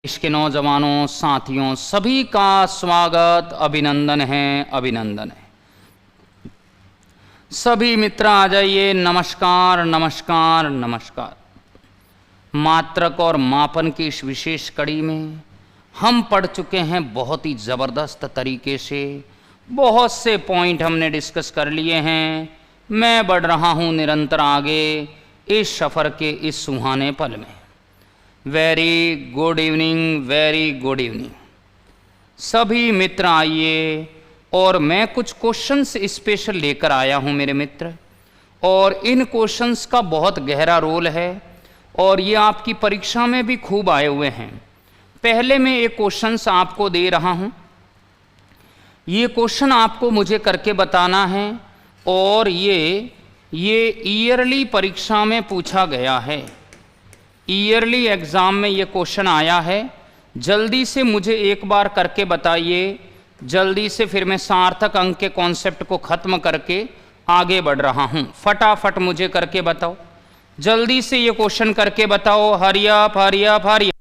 देश के नौजवानों साथियों सभी का स्वागत अभिनंदन है, अभिनंदन है। सभी मित्र आ जाइए। नमस्कार नमस्कार नमस्कार। मात्रक और मापन की इस विशेष कड़ी में हम पढ़ चुके हैं बहुत ही ज़बरदस्त तरीके से। बहुत से पॉइंट हमने डिस्कस कर लिए हैं। मैं बढ़ रहा हूँ निरंतर आगे इस सफ़र के इस सुहाने पल में। Very good evening, very good evening. सभी मित्र आइए। और मैं कुछ क्वेश्चंस स्पेशल लेकर आया हूं मेरे मित्र, और इन क्वेश्चंस का बहुत गहरा रोल है और ये आपकी परीक्षा में भी खूब आए हुए हैं। पहले मैं एक क्वेश्चंस आपको दे रहा हूं। ये क्वेश्चन आपको मुझे करके बताना है और ये ईयरली परीक्षा में पूछा गया है। ईयरली एग्ज़ाम में ये क्वेश्चन आया है। जल्दी से मुझे एक बार करके बताइए, जल्दी से, फिर मैं सार्थक अंक के कॉन्सेप्ट को ख़त्म करके आगे बढ़ रहा हूँ। फटाफट मुझे करके बताओ, जल्दी से ये क्वेश्चन करके बताओ। Hurry up hurry up hurry up.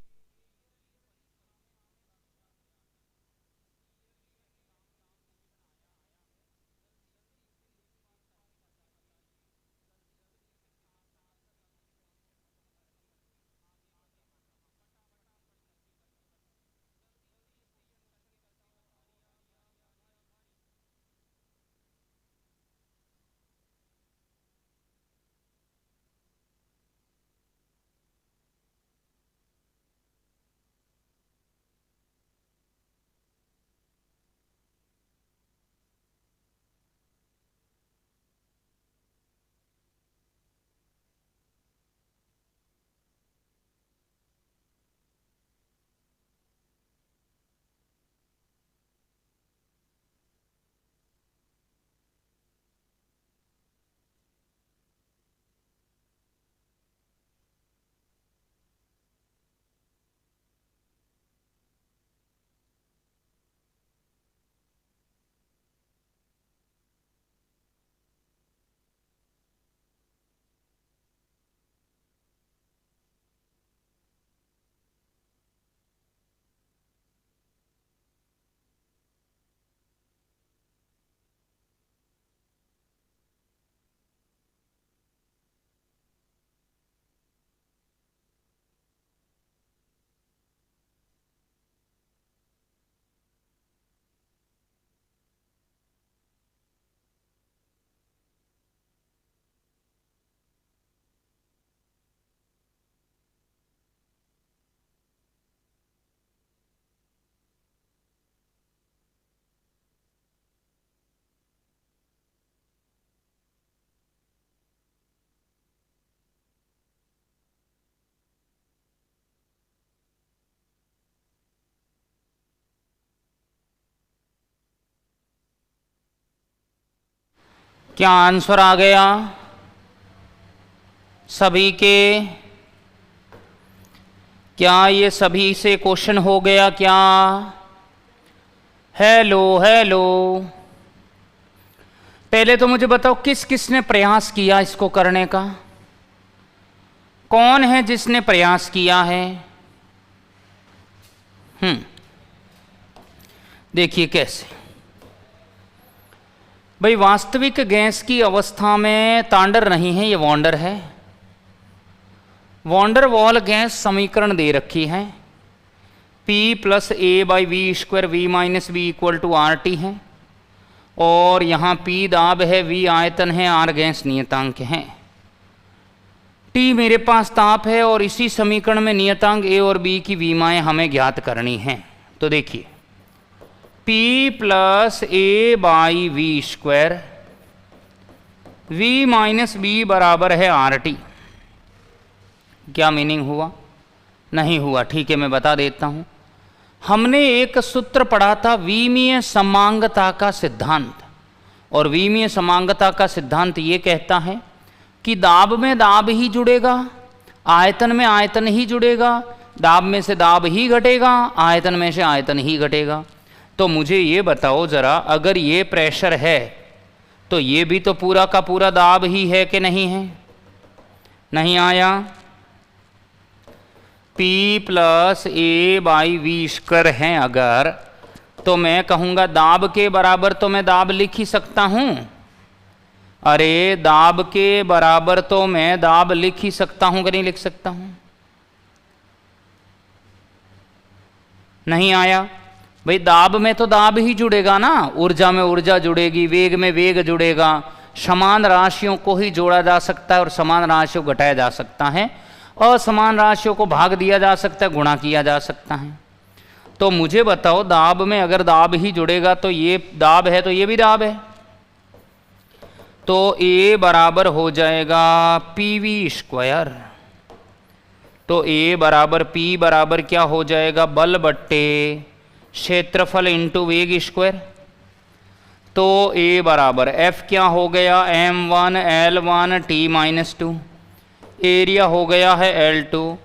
क्या आंसर आ गया सभी के? क्या ये सभी से क्वेश्चन हो गया क्या? Hello hello. पहले तो मुझे बताओ किस किसने प्रयास किया इसको करने का? कौन है जिसने प्रयास किया है? देखिए कैसे भाई, वास्तविक गैस की अवस्था में तांडर नहीं है, ये वॉन्डर है। वॉन्डर वॉल गैस समीकरण दे रखी है। P + a/v² v - v = RT है, और यहाँ P दाब है, V आयतन है, R गैस नियतांक है, T मेरे पास ताप है, और इसी समीकरण में नियतांक A और B की विमाएँ हमें ज्ञात करनी हैं। तो देखिए P + a/v² v - v बराबर है RT। क्या मीनिंग हुआ? नहीं हुआ? ठीक है, मैं बता देता हूँ। हमने एक सूत्र पढ़ा था, विमीय समांगता का सिद्धांत, और विमीय समांगता का सिद्धांत ये कहता है कि दाब में दाब ही जुड़ेगा, आयतन में आयतन ही जुड़ेगा, दाब में से दाब ही घटेगा, आयतन में से आयतन ही घटेगा। तो मुझे ये बताओ ज़रा, अगर ये प्रेशर है तो ये भी तो पूरा का पूरा दाब ही है कि नहीं है? नहीं आया? P plus A by V square हैं अगर, तो मैं कहूँगा दाब के बराबर तो मैं दाब लिख ही सकता हूँ। अरे दाब के बराबर तो मैं दाब लिख ही सकता हूँ कि नहीं लिख सकता हूँ? नहीं आया भाई। दाब में तो दाब ही जुड़ेगा ना, ऊर्जा में ऊर्जा जुड़ेगी, वेग में वेग जुड़ेगा। समान राशियों को ही जोड़ा जा सकता है और समान राशियों को घटाया जा सकता है, असमान राशियों को भाग दिया जा सकता है, गुणा किया जा सकता है। तो मुझे बताओ दाब में अगर दाब ही जुड़ेगा तो ये दाब है तो ये भी दाब है, तो ए बराबर हो जाएगा पी वी स्क्वायर। तो ए बराबर पी बराबर क्या हो जाएगा, बल बट्टे क्षेत्रफल इंटू वेग स्क्वायर। तो ए बराबर एफ क्या हो गया, m1 l1 t-2, एरिया हो गया है l2,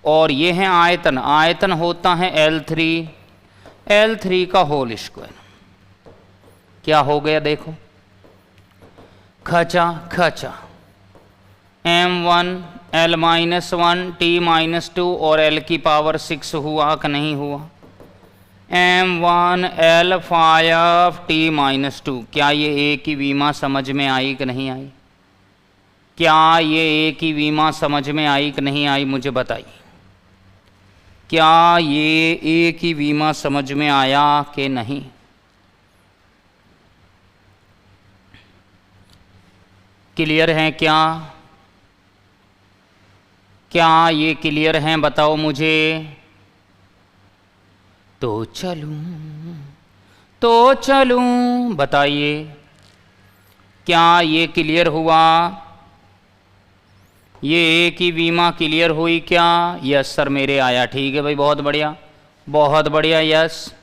और ये है आयतन, आयतन होता है l3, l3 का होल स्क्वायर। क्या हो गया देखो, खचा खचा, m1 l-1 t-2 और l की पावर 6 हुआ कि नहीं हुआ, m1 l5 t-2। क्या ये ए की विमा समझ में आई कि नहीं आई? क्या ये ए की विमा समझ में आई कि नहीं आई, मुझे बताइए। क्या ये ए की विमा समझ में आया कि नहीं? क्लियर है क्या? क्या ये क्लियर हैं, बताओ मुझे। तो चलूं बताइए, क्या ये क्लियर हुआ? ये ए की विमा क्लियर हुई क्या? यस सर मेरे आया, ठीक है भाई, बहुत बढ़िया बहुत बढ़िया, यस।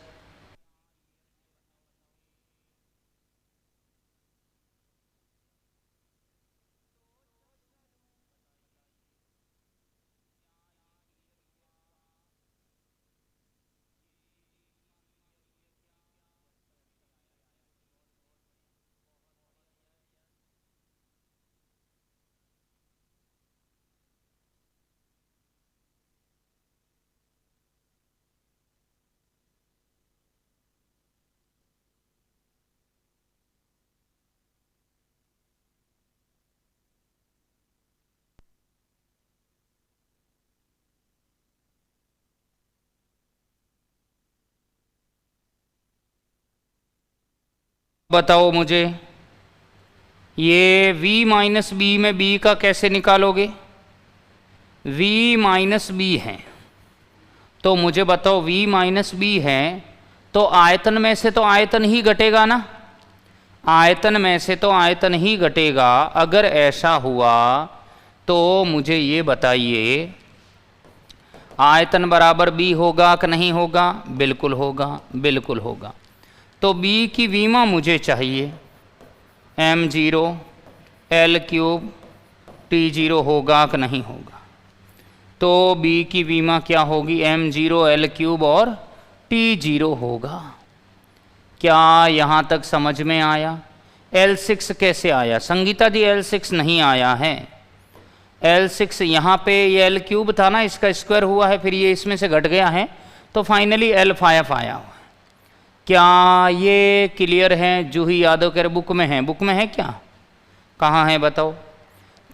बताओ मुझे, ये v माइनस बी में b का कैसे निकालोगे? v माइनस बी है, तो मुझे बताओ v माइनस बी है तो आयतन में से तो आयतन ही घटेगा ना, आयतन में से तो आयतन ही घटेगा। अगर ऐसा हुआ तो मुझे ये बताइए आयतन बराबर b होगा कि नहीं होगा? बिल्कुल होगा, बिल्कुल होगा। तो b की विमा मुझे चाहिए, m0 l3 t0 होगा कि नहीं होगा? तो b की विमा क्या होगी, m0 l3 और t0 होगा। क्या यहाँ तक समझ में आया? l6 कैसे आया संगीता जी? l6 नहीं आया है, l6 यहाँ पे ये l3 था ना, इसका स्क्वायर हुआ है, फिर ये इसमें से घट गया है, तो फाइनली l5 आया हुआ। क्या ये क्लियर है? जूही यादव के बुक में है, बुक में है क्या? कहाँ है बताओ।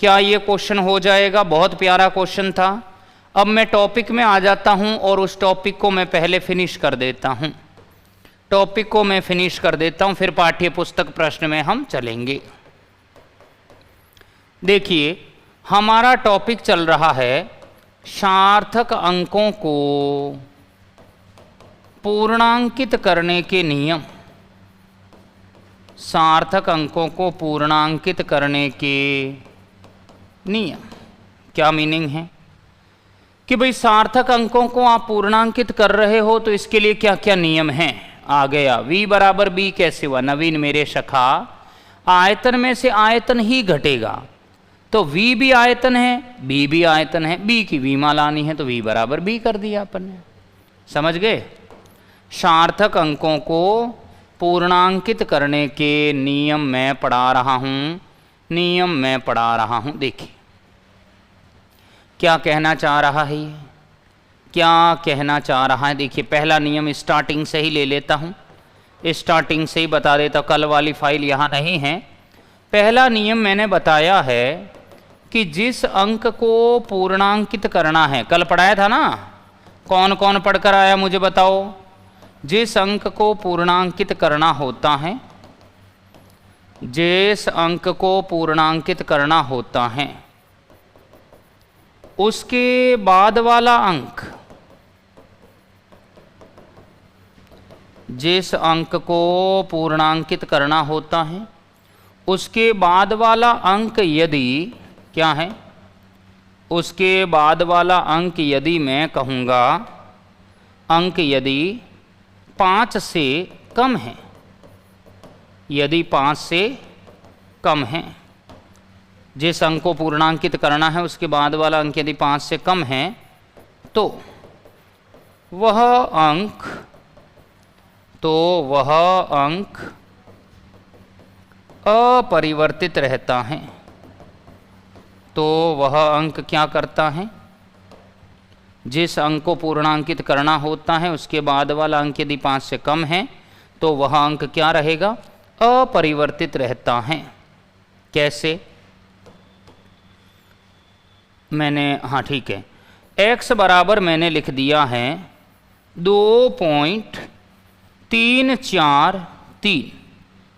क्या ये क्वेश्चन हो जाएगा? बहुत प्यारा क्वेश्चन था। अब मैं टॉपिक में आ जाता हूँ और उस टॉपिक को मैं पहले फिनिश कर देता हूँ, टॉपिक को मैं फिनिश कर देता हूँ, फिर पाठ्य पुस्तक प्रश्न में हम चलेंगे। देखिए हमारा टॉपिक चल रहा है सार्थक अंकों को पूर्णांकित करने के नियम। सार्थक अंकों को पूर्णांकित करने के नियम क्या मीनिंग है कि भाई सार्थक अंकों को आप पूर्णांकित कर रहे हो तो इसके लिए क्या क्या नियम हैं। आ गया v बराबर b कैसे हुआ? नवीन मेरे सखा, आयतन में से आयतन ही घटेगा, तो v भी आयतन है b भी आयतन है, b की विमा लानी है तो v बराबर b कर दिया अपन ने। समझ गए? सार्थक अंकों को पूर्णांकित करने के नियम मैं पढ़ा रहा हूँ, नियम मैं पढ़ा रहा हूँ। देखिए क्या कहना चाह रहा है ये, क्या कहना चाह रहा है। देखिए पहला नियम स्टार्टिंग से ही ले लेता हूँ, स्टार्टिंग से ही बता देता, कल वाली फाइल यहाँ नहीं है। पहला नियम मैंने बताया है कि जिस अंक को पूर्णांकित करना है, कल पढ़ाया था ना, कौन कौन पढ़कर आया मुझे बताओ। जिस अंक को पूर्णांकित करना होता है, जिस अंक को पूर्णांकित करना होता है, उसके बाद वाला अंक, जिस अंक को पूर्णांकित करना होता है उसके बाद वाला अंक यदि क्या है, उसके बाद वाला अंक यदि मैं कहूँगा अंक यदि 5 से कम है, यदि 5 से कम है, जिस अंक को पूर्णांकित करना है उसके बाद वाला अंक यदि 5 से कम है तो वह अंक अपरिवर्तित रहता है। तो वह अंक क्या करता है, जिस अंक को पूर्णांकित करना होता है उसके बाद वाला अंक यदि 5 से कम है तो वह अंक क्या रहेगा, अपरिवर्तित रहता है। कैसे, मैंने, हाँ ठीक है, x बराबर मैंने लिख दिया है 2.343।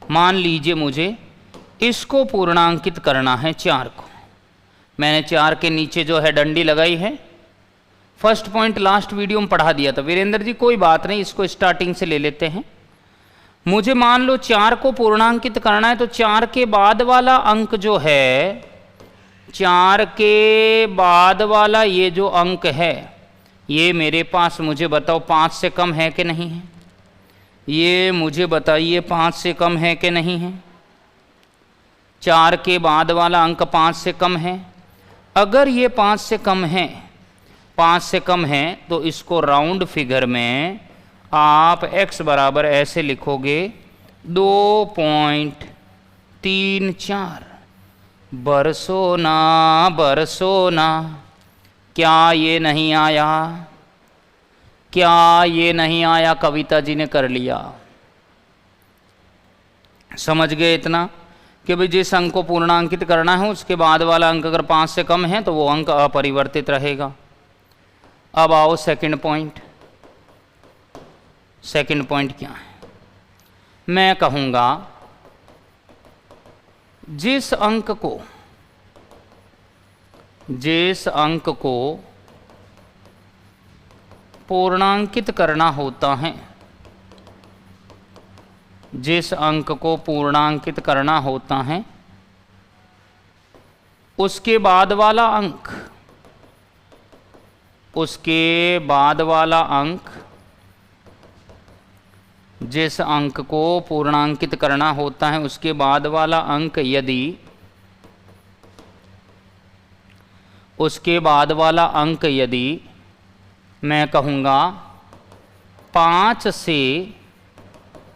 मान लीजिए मुझे इसको पूर्णांकित करना है 4 को। मैंने 4 के नीचे जो है डंडी लगाई है। फर्स्ट पॉइंट लास्ट वीडियो में पढ़ा दिया था वीरेंद्र जी, कोई बात नहीं, इसको स्टार्टिंग से ले लेते हैं। मुझे मान लो 4 को पूर्णांकित करना है तो 4 के बाद वाला अंक जो है, 4 के बाद वाला ये जो अंक है ये मेरे पास, मुझे बताओ 5 से कम है कि नहीं है, ये मुझे बताइए 5 से कम है कि नहीं है। 4 के बाद वाला अंक 5 से कम है। अगर ये 5 से कम है, 5 से कम है तो इसको राउंड फिगर में आप x बराबर ऐसे लिखोगे 2.34। बरसो ना बरसो ना, क्या ये नहीं आया, क्या ये नहीं आया, कविता जी ने कर लिया। समझ गए इतना कि भाई जिस अंक को पूर्णांकित करना है उसके बाद वाला अंक अगर 5 से कम है तो वो अंक अपरिवर्तित रहेगा। अब आओ सेकंड पॉइंट। सेकंड पॉइंट क्या है, मैं कहूँगा जिस अंक को पूर्णांकित करना होता है, जिस अंक को पूर्णांकित करना होता है उसके बाद वाला अंक, उसके बाद वाला अंक, जिस अंक को पूर्णांकित करना होता है उसके बाद वाला अंक यदि, उसके बाद वाला अंक यदि मैं कहूँगा 5 से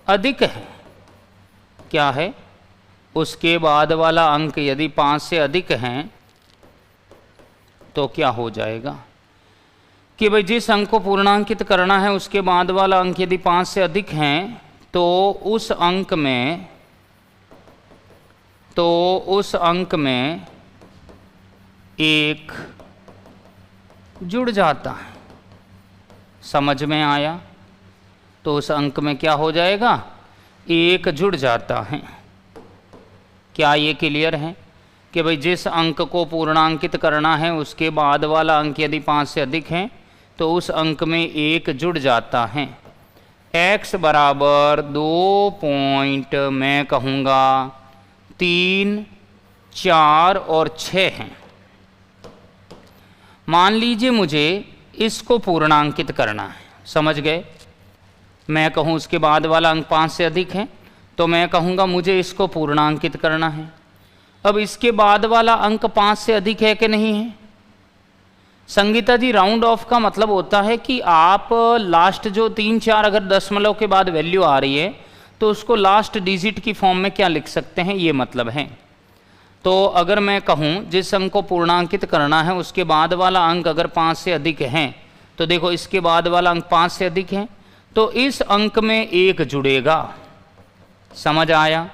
अधिक है, क्या है, उसके बाद वाला अंक यदि 5 से अधिक हैं तो क्या हो जाएगा कि भाई जिस अंक को पूर्णांकित करना है उसके बाद वाला अंक यदि 5 से अधिक हैं तो उस अंक में एक जुड़ जाता है। समझ में आया? तो उस अंक में क्या हो जाएगा, एक जुड़ जाता है। क्या ये क्लियर है कि भाई जिस अंक को पूर्णांकित करना है उसके बाद वाला अंक यदि 5 से अधिक है तो उस अंक में एक जुड़ जाता है। x बराबर 2 मैं कहूँगा 3, 4 और 6 हैं। मान लीजिए मुझे इसको पूर्णांकित करना है, समझ गए? मैं कहूँ उसके बाद वाला अंक 5 से अधिक है तो मैं कहूँगा मुझे इसको पूर्णांकित करना है। अब इसके बाद वाला अंक 5 से अधिक है कि नहीं है? संगीता जी, राउंड ऑफ का मतलब होता है कि आप लास्ट जो 3, 4 अगर दशमलव के बाद वैल्यू आ रही है तो उसको लास्ट डिजिट की फॉर्म में क्या लिख सकते हैं, ये मतलब है। तो अगर मैं कहूँ जिस अंक को पूर्णांकित करना है उसके बाद वाला अंक अगर 5 से अधिक है तो देखो इसके बाद वाला अंक 5 से अधिक है, तो इस अंक में 1 जुड़ेगा। समझ आया?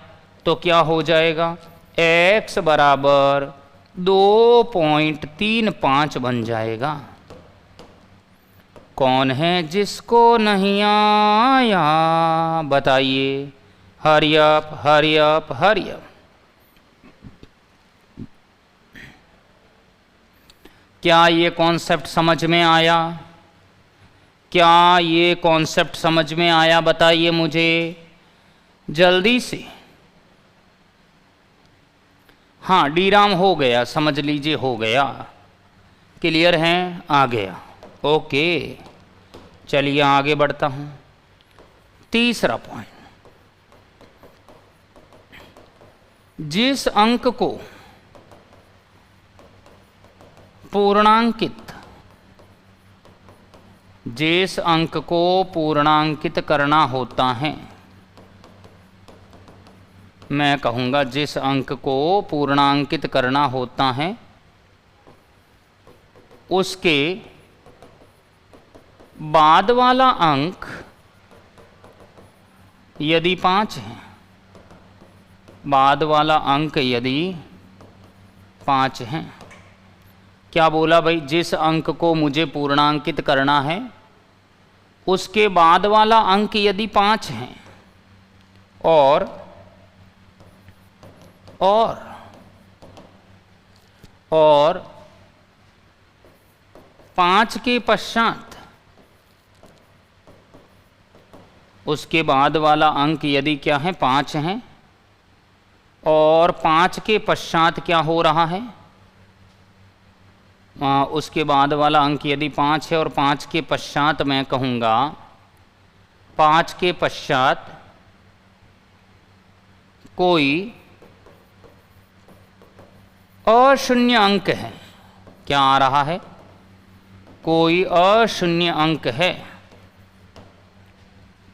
तो क्या हो जाएगा, x बराबर 2.35 बन जाएगा। कौन है जिसको नहीं आया बताइए? Hurry up hurry up hurry up. क्या ये कॉन्सेप्ट समझ में आया? क्या ये कॉन्सेप्ट समझ में आया बताइए मुझे जल्दी से। हाँ डीराम हो गया, समझ लीजिए हो गया, क्लियर है, आ गया। ओके चलिए आगे बढ़ता हूँ। तीसरा पॉइंट, जिस अंक को पूर्णांकित करना होता है, मैं कहूँगा जिस अंक को पूर्णांकित करना होता है उसके बाद वाला अंक यदि 5 है, बाद वाला अंक यदि 5 है, क्या बोला भाई? जिस अंक को मुझे पूर्णांकित करना है उसके बाद वाला अंक यदि 5 है और 5 के पश्चात उसके बाद वाला अंक यदि क्या है 5 है और 5 के पश्चात क्या हो रहा है, उसके बाद वाला अंक यदि 5 है और 5 के पश्चात मैं कहूँगा 5 के पश्चात कोई अशून्य अंक है, क्या आ रहा है, कोई अशून्य अंक है,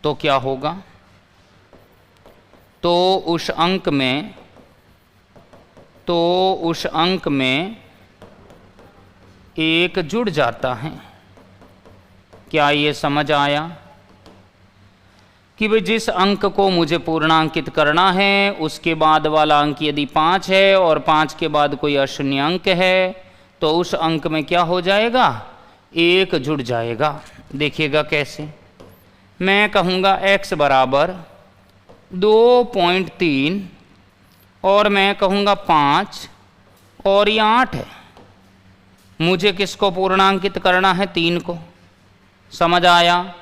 तो क्या होगा, तो उस अंक में 1 जुड़ जाता है। क्या ये समझ आया कि भाई जिस अंक को मुझे पूर्णांकित करना है उसके बाद वाला अंक यदि 5 है और 5 के बाद कोई अशून्य अंक है तो उस अंक में क्या हो जाएगा, 1 जुड़ जाएगा। देखिएगा कैसे, मैं कहूँगा x बराबर 2.3 और मैं कहूँगा 5 और ये 8 है। मुझे किसको पूर्णांकित करना है, 3 को। समझ आया?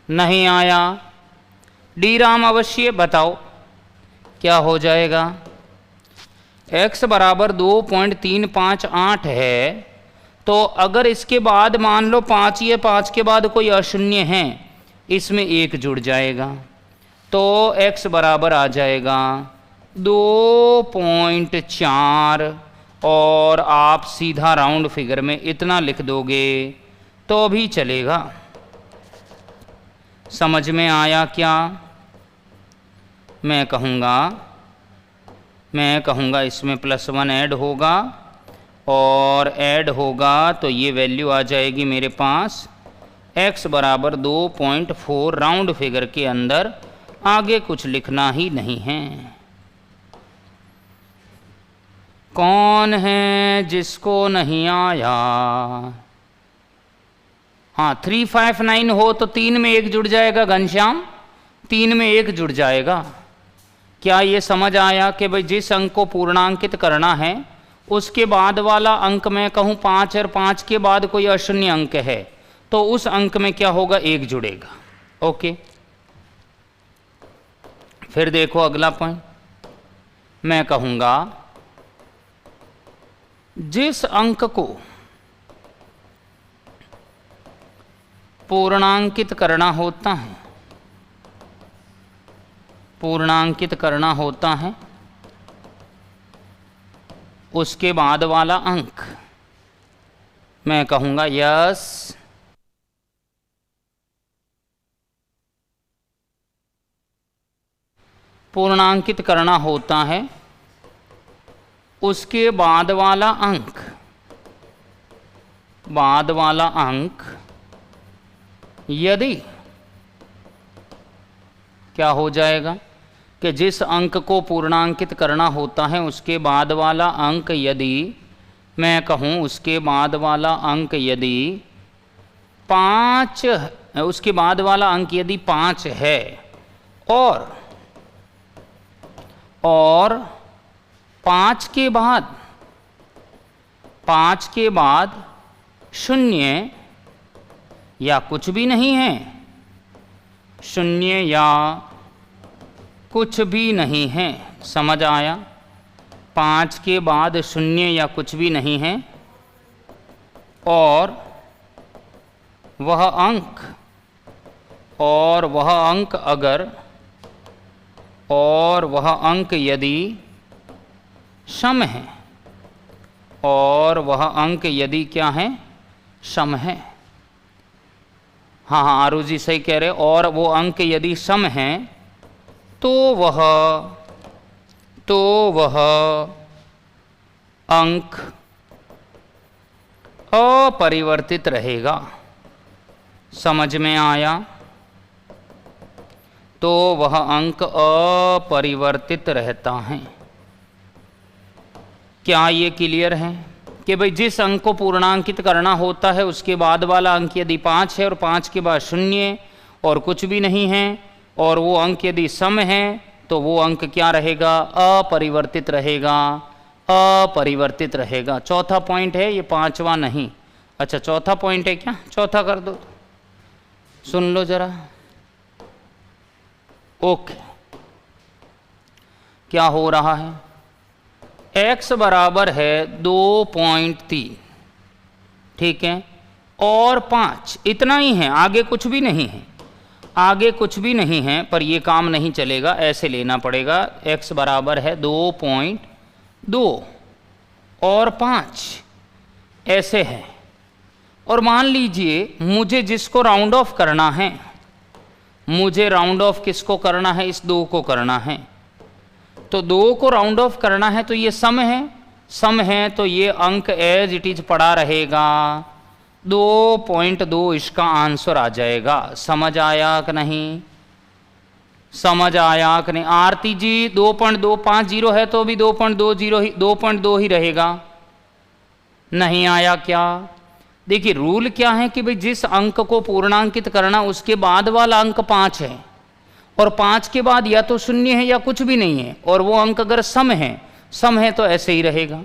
नहीं आया? डी राम अवश्य बताओ क्या हो जाएगा। x बराबर 2.358 है, तो अगर इसके बाद मान लो 5 या 5 के बाद कोई अशून्य है, इसमें 1 जुड़ जाएगा, तो x बराबर आ जाएगा 2.4 और आप सीधा राउंड फिगर में इतना लिख दोगे तो भी चलेगा। समझ में आया क्या? मैं कहूँगा इसमें +1 ऐड होगा और ऐड होगा तो ये वैल्यू आ जाएगी मेरे पास x बराबर 2.4 राउंड फिगर के अंदर, आगे कुछ लिखना ही नहीं है। कौन है जिसको नहीं आया? हाँ 359 हो तो 3 में 1 जुड़ जाएगा घनश्याम, 3 में 1 जुड़ जाएगा। क्या ये समझ आया कि भाई जिस अंक को पूर्णांकित करना है उसके बाद वाला अंक मैं कहूँ 5 और 5 के बाद कोई अशून्य अंक है तो उस अंक में क्या होगा? 1 जुड़ेगा। ओके, फिर देखो अगला पॉइंट। मैं कहूँगा जिस अंक को पूर्णांकित करना होता है उसके बाद वाला अंक मैं कहूँगा यस पूर्णांकित करना होता है उसके बाद वाला अंक यदि क्या हो जाएगा कि जिस अंक को पूर्णांकित करना होता है उसके बाद वाला अंक यदि मैं कहूँ उसके बाद वाला अंक यदि 5 उसके बाद वाला अंक यदि 5 है और 5 के बाद 0 या कुछ भी नहीं है, 0 या कुछ भी नहीं है, समझ आया? 5 के बाद 0 या कुछ भी नहीं है और वह अंक यदि सम है और वह अंक यदि क्या है? सम है। हाँ आरू जी सही कह रहे। और वो अंक यदि सम है तो वह अंक अपरिवर्तित रहेगा। समझ में आया? तो वह अंक अपरिवर्तित रहता है। क्या ये क्लियर है कि भाई जिस अंक को पूर्णांकित करना होता है उसके बाद वाला अंक यदि 5 है और 5 के बाद 0 और कुछ भी नहीं है और वो अंक यदि सम है तो वो अंक क्या रहेगा? अपरिवर्तित रहेगा। चौथा पॉइंट है ये, 5वां नहीं। अच्छा चौथा पॉइंट है क्या? चौथा कर दो, सुन लो जरा। ओके, क्या हो रहा है? x बराबर है 2.3, ठीक है, और 5, इतना ही है, आगे कुछ भी नहीं है, पर ये काम नहीं चलेगा, ऐसे लेना पड़ेगा। x बराबर है 2.2 और 5 ऐसे है। और मान लीजिए मुझे जिसको राउंड ऑफ करना है, मुझे राउंड ऑफ किसको करना है? इस 2 को करना है। तो 2 को राउंड ऑफ करना है तो ये सम है तो ये अंक एज इट इज पड़ा रहेगा, 2.2 इसका आंसर आ जाएगा। समझ आया कि नहीं? आरती जी 2.250 है तो भी 2.2 ही रहेगा। नहीं आया क्या? देखिए रूल क्या है कि भाई जिस अंक को पूर्णांकित करना उसके बाद वाला अंक 5 है और 5 के बाद या तो 0 है या कुछ भी नहीं है और वो अंक अगर सम है तो ऐसे ही रहेगा,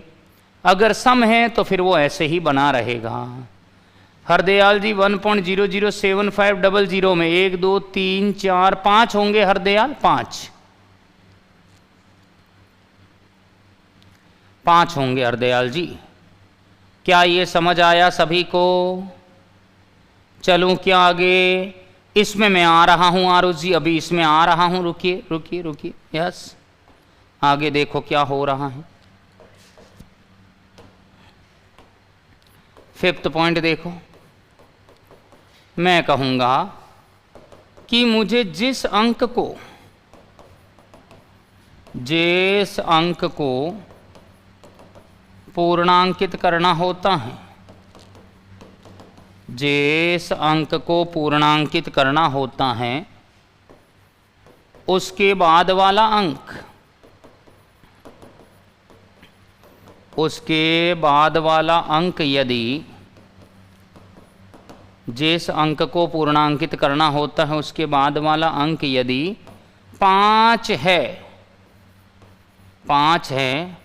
अगर सम है तो फिर वो ऐसे ही बना रहेगा। हरदयाल जी 1.007500 में 1 2 3 4 5 होंगे हरदयाल, 5 होंगे हरदयाल जी। क्या ये समझ आया सभी को? चलूं क्या आगे? इसमें मैं आ रहा हूं आरुष जी, अभी इसमें आ रहा हूं, रुकिए। यस, आगे देखो क्या हो रहा है। 5th पॉइंट देखो। मैं कहूंगा कि मुझे जिस अंक को पूर्णांकित करना होता है, जिस अंक को पूर्णांकित करना होता है उसके बाद वाला अंक, उसके बाद वाला अंक यदि जिस अंक को पूर्णांकित करना होता है उसके बाद वाला अंक यदि 5 है, 5 है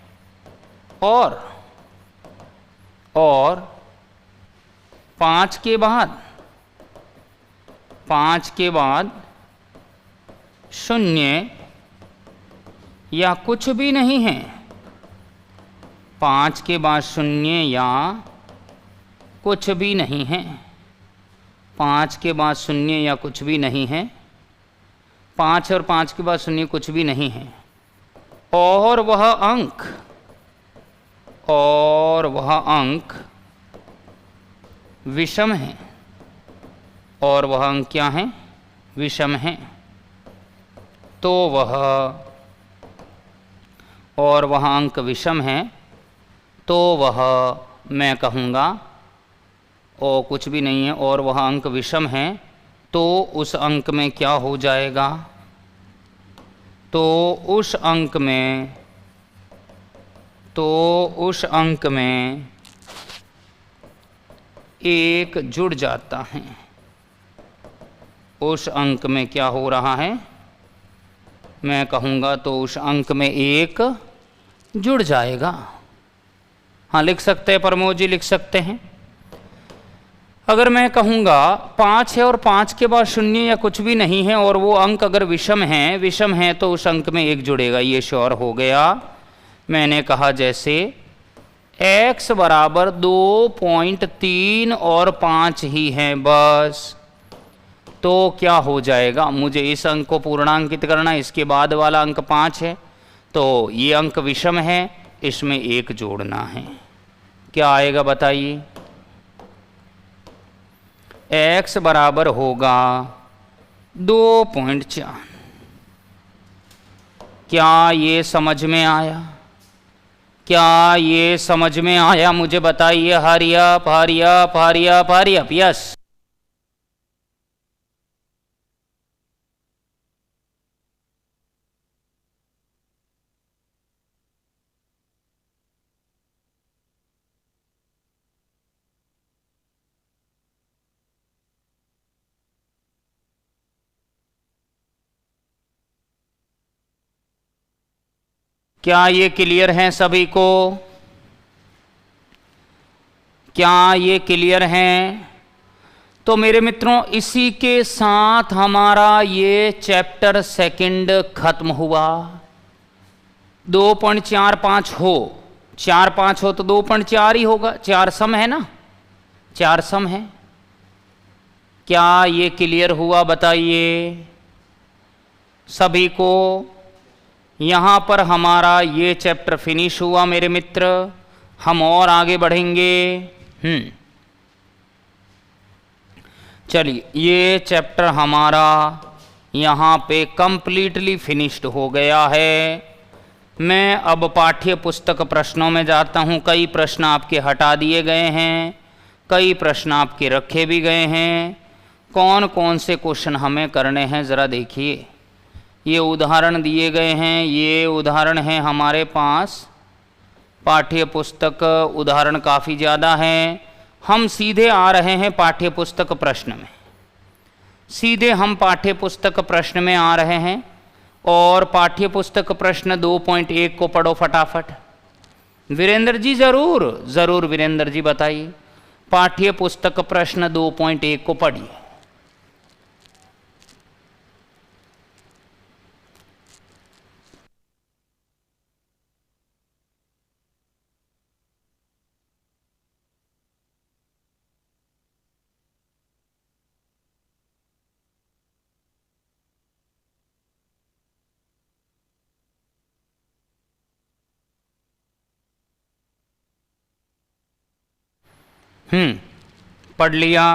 और 5 के बाद 0 या कुछ भी नहीं है, 5 के बाद 0 या कुछ भी नहीं है, 5 के बाद 0 या कुछ भी नहीं है, 5 और 5 के बाद 0 कुछ भी नहीं है, और वह अंक विषम है, और वह अंक क्या है? विषम है। तो वह अंक विषम है, तो वह मैं कहूँगा और कुछ भी नहीं है, और वह अंक विषम है, तो उस अंक में क्या हो जाएगा? तो उस अंक में 1 जुड़ जाता है। उस अंक में क्या हो रहा है? मैं कहूँगा तो उस अंक में 1 जुड़ जाएगा। हाँ, लिख सकते हैं प्रमोद जी, लिख सकते हैं। अगर मैं कहूँगा 5 है और 5 के बाद 0 या कुछ भी नहीं है और वो अंक अगर विषम है तो उस अंक में 1 जुड़ेगा, ये श्योर हो गया। मैंने कहा जैसे x बराबर 2.3 और 5 ही हैं बस, तो क्या हो जाएगा? मुझे इस अंक को पूर्णांकित करना, इसके बाद वाला अंक 5 है, तो ये अंक विषम है, इसमें 1 जोड़ना है। क्या आएगा बताइए? x बराबर होगा 2.4। क्या ये समझ में आया? क्या ये समझ में आया? मुझे बताइए। Hurry up, hurry up, hurry up, hurry up. Yes. क्या ये क्लियर है सभी को? क्या ये क्लियर हैं? तो मेरे मित्रों, इसी के साथ हमारा ये चैप्टर सेकंड खत्म हुआ। 2.45 हो, 4-5 हो तो 2.4 ही होगा। 4 सम है ना, 4 सम है। क्या ये क्लियर हुआ बताइए सभी को? यहाँ पर हमारा ये चैप्टर फिनिश हुआ मेरे मित्र। हम और आगे बढ़ेंगे। चलिए, ये चैप्टर हमारा यहाँ पे कंप्लीटली फिनिश्ड हो गया है। मैं अब पाठ्य पुस्तक प्रश्नों में जाता हूँ। कई प्रश्न आपके हटा दिए गए हैं, कई प्रश्न आपके रखे भी गए हैं। कौन कौन से क्वेश्चन हमें करने हैं ज़रा देखिए। ये उदाहरण दिए गए हैं, ये उदाहरण हैं हमारे पास। पाठ्य पुस्तक उदाहरण काफ़ी ज़्यादा हैं। हम सीधे आ रहे हैं पाठ्य पुस्तक प्रश्न में। सीधे हम पाठ्य पुस्तक प्रश्न में आ रहे हैं और पाठ्य पुस्तक प्रश्न 2.1 को पढ़ो फटाफट। वीरेंद्र जी ज़रूर वीरेंद्र जी बताइए। पाठ्य पुस्तक प्रश्न 2.1 को पढ़िए। पढ़ लिया।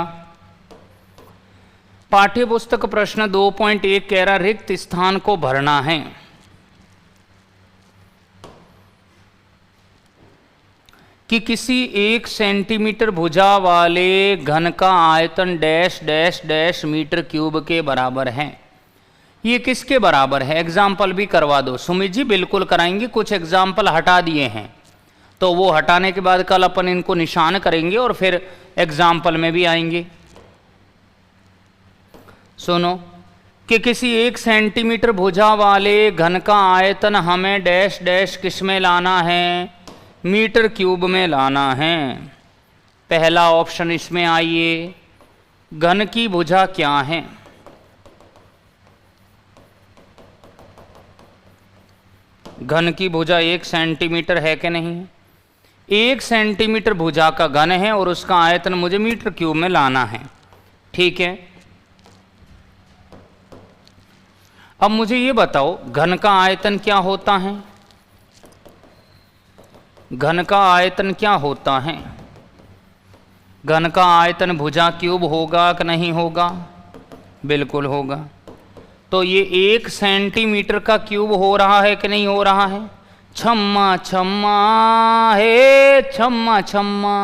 पाठ्य पुस्तक प्रश्न 2.1 कह रहा रिक्त स्थान को भरना है। कि किसी 1 सेंटीमीटर भुजा वाले घन का आयतन dash dash dash metre cube के बराबर है। ये किसके बराबर है? एग्जाम्पल भी करवा दो। सुमित जी बिल्कुल कराएंगे। कुछ एग्जाम्पल हटा दिए हैं तो वो हटाने के बाद कल अपन इनको निशान करेंगे और फिर एग्जाम्पल में भी आएंगे। सुनो कि किसी 1 सेंटीमीटर भुजा वाले घन का आयतन हमें डैश डैश किस में लाना है? मीटर क्यूब में लाना है। पहला ऑप्शन इसमें आइए, घन की भुजा क्या है? घन की भुजा 1 सेंटीमीटर है कि नहीं? 1 सेंटीमीटर भुजा का घन है और उसका आयतन मुझे मीटर क्यूब में लाना है। ठीक है, अब मुझे ये बताओ घन का आयतन क्या होता है? घन का आयतन क्या होता है? घन का आयतन भुजा क्यूब होगा कि नहीं होगा? बिल्कुल होगा। तो ये 1 सेंटीमीटर का क्यूब हो रहा है कि नहीं हो रहा है? छम्मा छम्मा है, छम्मा छम्मा।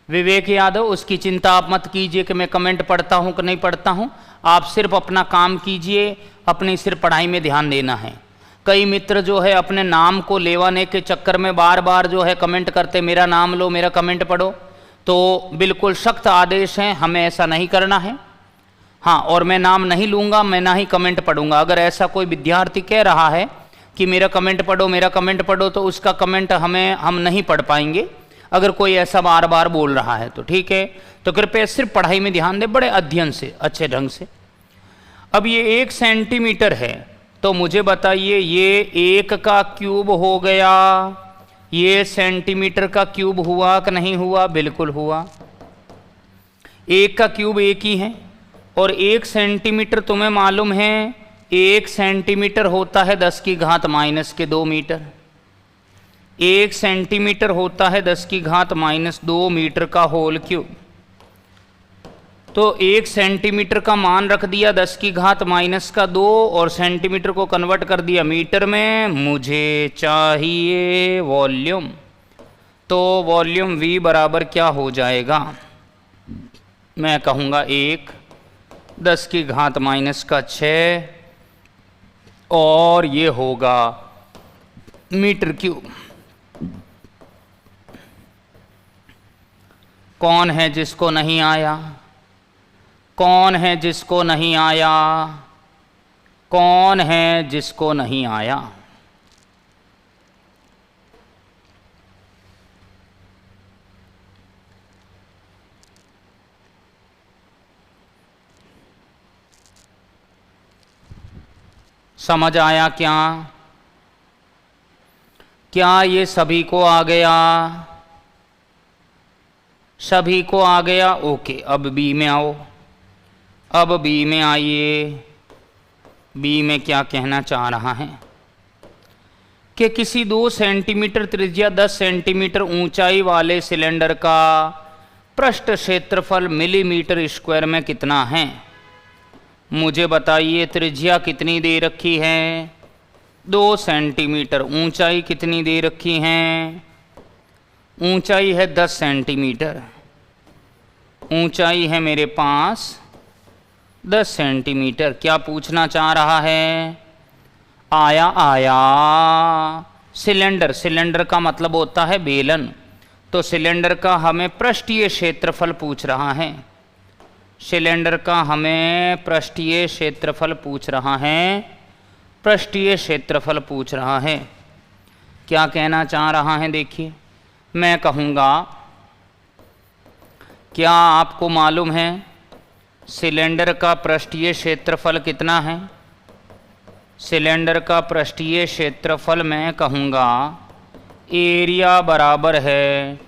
विवेक यादव, उसकी चिंता आप मत कीजिए कि मैं कमेंट पढ़ता हूं कि नहीं पढ़ता हूं। आप सिर्फ अपना काम कीजिए, अपनी सिर्फ पढ़ाई में ध्यान देना है। कई मित्र जो है अपने नाम को लेवाने के चक्कर में बार बार जो है कमेंट करते, मेरा नाम लो, मेरा कमेंट पढ़ो। तो बिल्कुल सख्त आदेश है, हमें ऐसा नहीं करना है। हाँ, और मैं नाम नहीं लूँगा, मैं ना ही कमेंट पढ़ूंगा। अगर ऐसा कोई विद्यार्थी कह रहा है कि मेरा कमेंट पढ़ो, मेरा कमेंट पढ़ो, तो उसका कमेंट हम नहीं पढ़ पाएंगे। अगर कोई ऐसा बार बार बोल रहा है तो ठीक है। तो कृपया सिर्फ पढ़ाई में ध्यान दें, बड़े अध्ययन से, अच्छे ढंग से। अब ये 1 सेंटीमीटर है तो मुझे बताइए ये 1 का क्यूब हो गया, ये सेंटीमीटर का क्यूब हुआ कि नहीं हुआ? बिल्कुल हुआ। 1 का क्यूब 1 ही है और 1 सेंटीमीटर तुम्हें मालूम है 1 सेंटीमीटर होता है 10 की घात -2 मीटर। 1 सेंटीमीटर होता है 10 की घात -2 मीटर का होल क्यूब। तो 1 सेंटीमीटर का मान रख दिया 10 की घात -2 और सेंटीमीटर को कन्वर्ट कर दिया मीटर में। मुझे चाहिए वॉल्यूम। तो वॉल्यूम V बराबर क्या हो जाएगा? मैं कहूँगा 1 10 की घात -6 और ये होगा मीटर क्यूब। कौन है जिसको नहीं आया? कौन है जिसको नहीं आया? कौन है जिसको नहीं आया? समझ आया क्या? क्या ये सभी को आ गया? सभी को आ गया? ओके, अब बी में आओ। अब बी में आइए। बी में क्या कहना चाह रहा है कि किसी 2 सेंटीमीटर त्रिज्या 10 सेंटीमीटर ऊंचाई वाले सिलेंडर का पृष्ठ क्षेत्रफल मिलीमीटर स्क्वायर में कितना है? मुझे बताइए त्रिज्या कितनी दे रखी है? 2 सेंटीमीटर। ऊंचाई कितनी दे रखी है? ऊंचाई है 10 सेंटीमीटर। ऊंचाई है मेरे पास 10 सेंटीमीटर। क्या पूछना चाह रहा है? आया आया। सिलेंडर, सिलेंडर का मतलब होता है बेलन। तो सिलेंडर का हमें पृष्ठीय क्षेत्रफल पूछ रहा है। सिलेंडर का हमें पृष्ठीय क्षेत्रफल पूछ रहा है। पृष्ठीय क्षेत्रफल पूछ रहा है। क्या कहना चाह रहा है? देखिए, मैं कहूँगा क्या आपको मालूम है सिलेंडर का पृष्ठीय क्षेत्रफल कितना है? सिलेंडर का पृष्ठीय क्षेत्रफल मैं कहूँगा एरिया बराबर है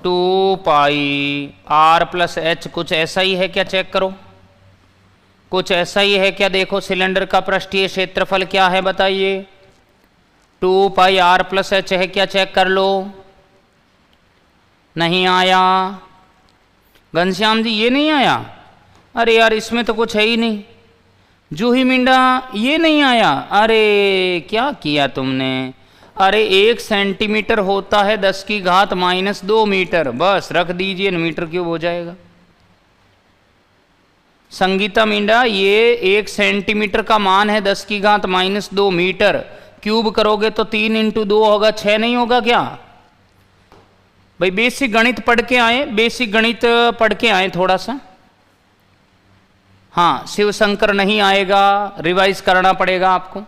2 पाई r प्लस एच। कुछ ऐसा ही है क्या? चेक करो, कुछ ऐसा ही है क्या? देखो सिलेंडर का पृष्ठीय क्षेत्रफल क्या है बताइए? 2 पाई r प्लस एच है क्या? चेक कर लो। नहीं आया? घनश्याम जी ये नहीं आया? अरे यार इसमें तो कुछ है ही नहीं। जूही मिंडा ये नहीं आया, अरे क्या किया तुमने। अरे 1 सेंटीमीटर होता है 10 की घात -2 मीटर, बस रख दीजिए, मीटर क्यूब हो जाएगा। संगीता मिंडा ये 1 सेंटीमीटर का मान है 10 की घात -2 मीटर, क्यूब करोगे तो 3 × 2 होगा, 6 नहीं होगा क्या। भाई बेसिक गणित पढ़ के आए, बेसिक गणित पढ़ के आए थोड़ा सा। हाँ शिव शंकर नहीं आएगा, रिवाइज करना पड़ेगा आपको।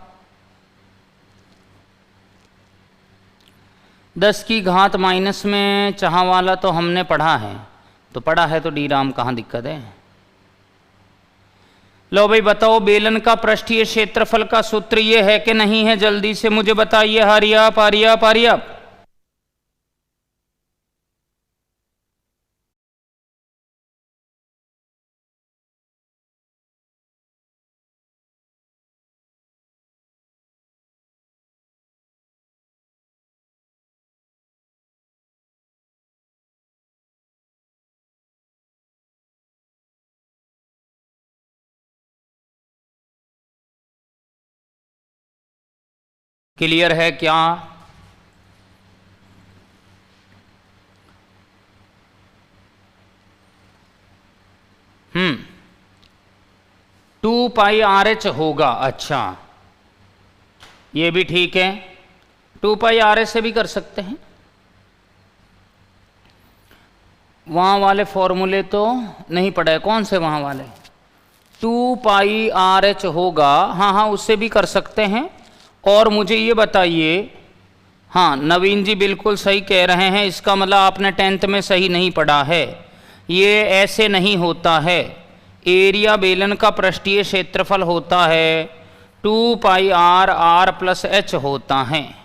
10 की घात माइनस में चाह वाला तो हमने पढ़ा है, तो पढ़ा है तो डी राम कहाँ दिक्कत है। लो भाई बताओ, बेलन का पृष्ठीय क्षेत्रफल का सूत्र ये है कि नहीं है, जल्दी से मुझे बताइए। Hurry up hurry up hurry up. Clear है क्या। हम्म 2πRH होगा। अच्छा ये भी ठीक है, 2πRH से भी कर सकते हैं। वहां वाले फॉर्मूले तो नहीं पढ़े, कौन से वहां वाले। 2πRH होगा, हाँ हाँ उससे भी कर सकते हैं। और मुझे ये बताइए, हाँ नवीन जी बिल्कुल सही कह रहे हैं, इसका मतलब आपने 10th में सही नहीं पढ़ा है। ये ऐसे नहीं होता है, एरिया बेलन का पृष्ठीय क्षेत्रफल होता है 2πr + h होता है,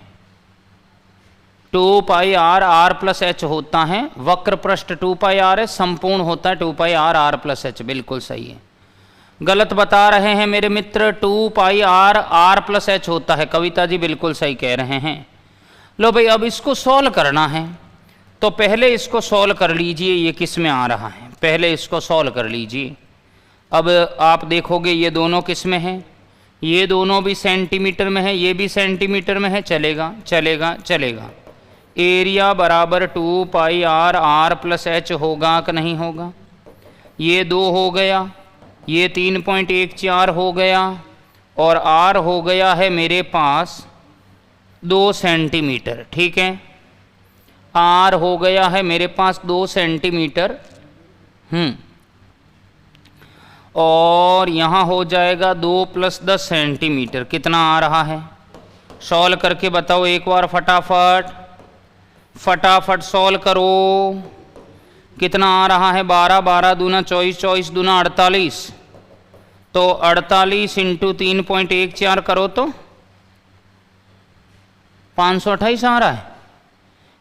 2πr + h होता है। वक्र पृष्ठ 2πr है, संपूर्ण होता है 2πr + h, बिल्कुल सही है। गलत बता रहे हैं मेरे मित्र, 2πr + h होता है। कविता जी बिल्कुल सही कह रहे हैं। लो भाई अब इसको सॉल्व करना है, तो पहले इसको सॉल्व कर लीजिए। ये किस में आ रहा है, पहले इसको सॉल्व कर लीजिए। अब आप देखोगे ये दोनों किस में हैं, ये दोनों भी सेंटीमीटर में है, ये भी सेंटीमीटर में है, चलेगा चलेगा चलेगा। एरिया बराबर 2πr + h होगा कि नहीं होगा। ये 2 हो गया, ये 3.14 हो गया, और r हो गया है मेरे पास 2 सेंटीमीटर। ठीक है, r हो गया है मेरे पास 2 सेंटीमीटर। और यहाँ हो जाएगा 2 + 10 सेंटीमीटर। कितना आ रहा है, सॉल्व करके बताओ एक बार, फटाफट फटाफट सॉल्व करो। कितना आ रहा है, 12 12 दूना 24, 24 दूना 48, तो 48 × 3.14 करो तो 528 आ रहा है।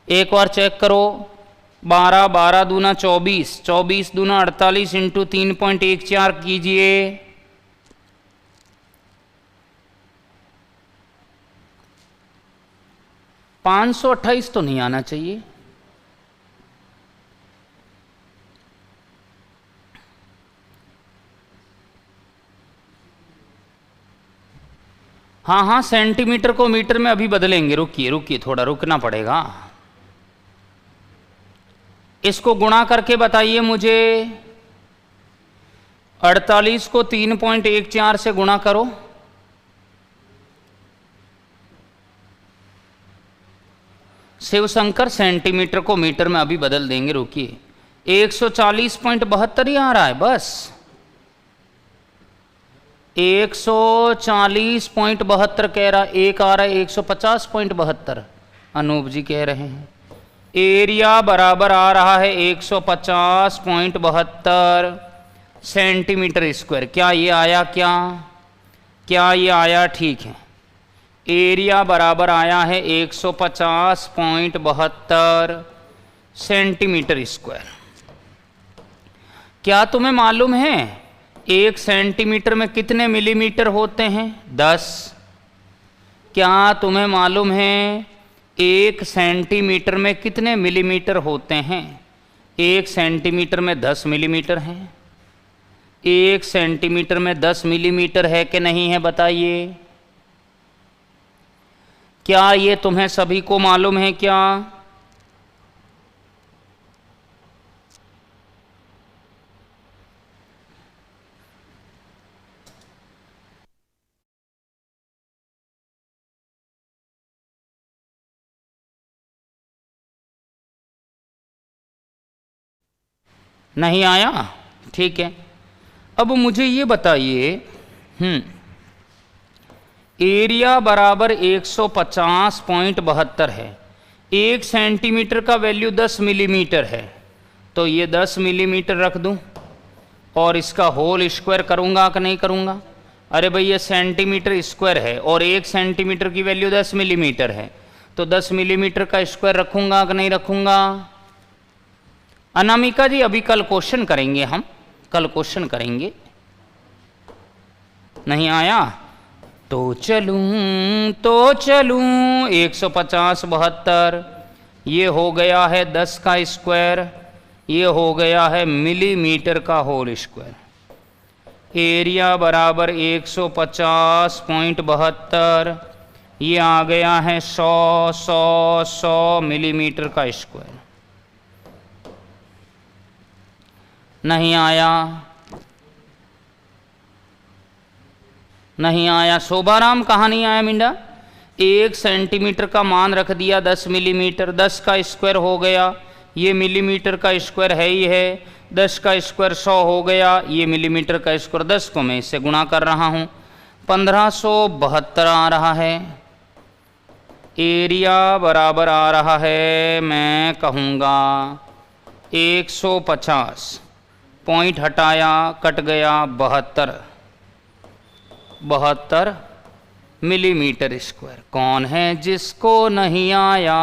एक बार चेक करो, 12 12 दूना 24, 24 दूना 48 × 3.14 कीजिए। 528 तो नहीं आना चाहिए। हाँ हाँ सेंटीमीटर को मीटर में अभी बदलेंगे, रुकिए रुकिए, थोड़ा रुकना पड़ेगा। इसको गुणा करके बताइए मुझे। 48 को 3.14 से गुणा करो, शिव शंकर सेंटीमीटर को मीटर में अभी बदल देंगे, रुकिए। 140.72 ही आ रहा है, बस 140.72 कह रहा, एक आ रहा है 150.72, अनूप जी कह रहे हैं। एरिया बराबर आ रहा है 150.72 सेंटीमीटर स्क्वायर। क्या ये आया, क्या ये आया, ठीक है। एरिया बराबर आया है 150.72 सेंटीमीटर स्क्वायर। क्या तुम्हें मालूम है 1 सेंटीमीटर में कितने मिलीमीटर होते हैं, 10। क्या तुम्हें मालूम है 1 सेंटीमीटर में कितने मिलीमीटर होते हैं, 1 सेंटीमीटर में 10 मिलीमीटर हैं। 1 सेंटीमीटर में 10 मिलीमीटर है कि नहीं है बताइए? क्या ये तुम्हें सभी को मालूम है क्या? नहीं आया? ठीक है। अब मुझे ये बताइए, एरिया बराबर 150.72 है, 1 सेंटीमीटर का वैल्यू 10 मिलीमीटर है, तो ये 10 मिलीमीटर रख दूं और इसका होल स्क्वायर करूंगा कि नहीं करूंगा? अरे भाई ये सेंटीमीटर स्क्वायर है और 1 सेंटीमीटर की वैल्यू 10 मिलीमीटर है, तो 10 मिलीमीटर का स्क्वायर रखूंगा कि नहीं रखूंगा? अनामिका जी अभी कल क्वेश्चन करेंगे, हम कल क्वेश्चन करेंगे। नहीं आया? तो चलूं 150/72, ये हो गया है 10 का स्क्वायर, ये हो गया है मिलीमीटर का होल स्क्वायर। एरिया बराबर 150.72, ये आ गया है 100 मिलीमीटर का स्क्वायर। नहीं आया? नहीं आया? शोभाराम कहाँ नहीं आया मिंडा? 1 सेंटीमीटर का मान रख दिया 10 मिलीमीटर, 10 का स्क्वायर हो गया, ये मिलीमीटर का स्क्वायर है ही है, 10 का स्क्वायर 100 हो गया, ये मिलीमीटर का स्क्वायर 10 को मैं इससे गुणा कर रहा हूँ, 1572 आ रहा है। एरिया बराबर आ रहा है, मैं कहूँगा 150, पॉइंट हटाया कट गया 72 मिलीमीटर स्क्वायर। कौन है जिसको नहीं आया?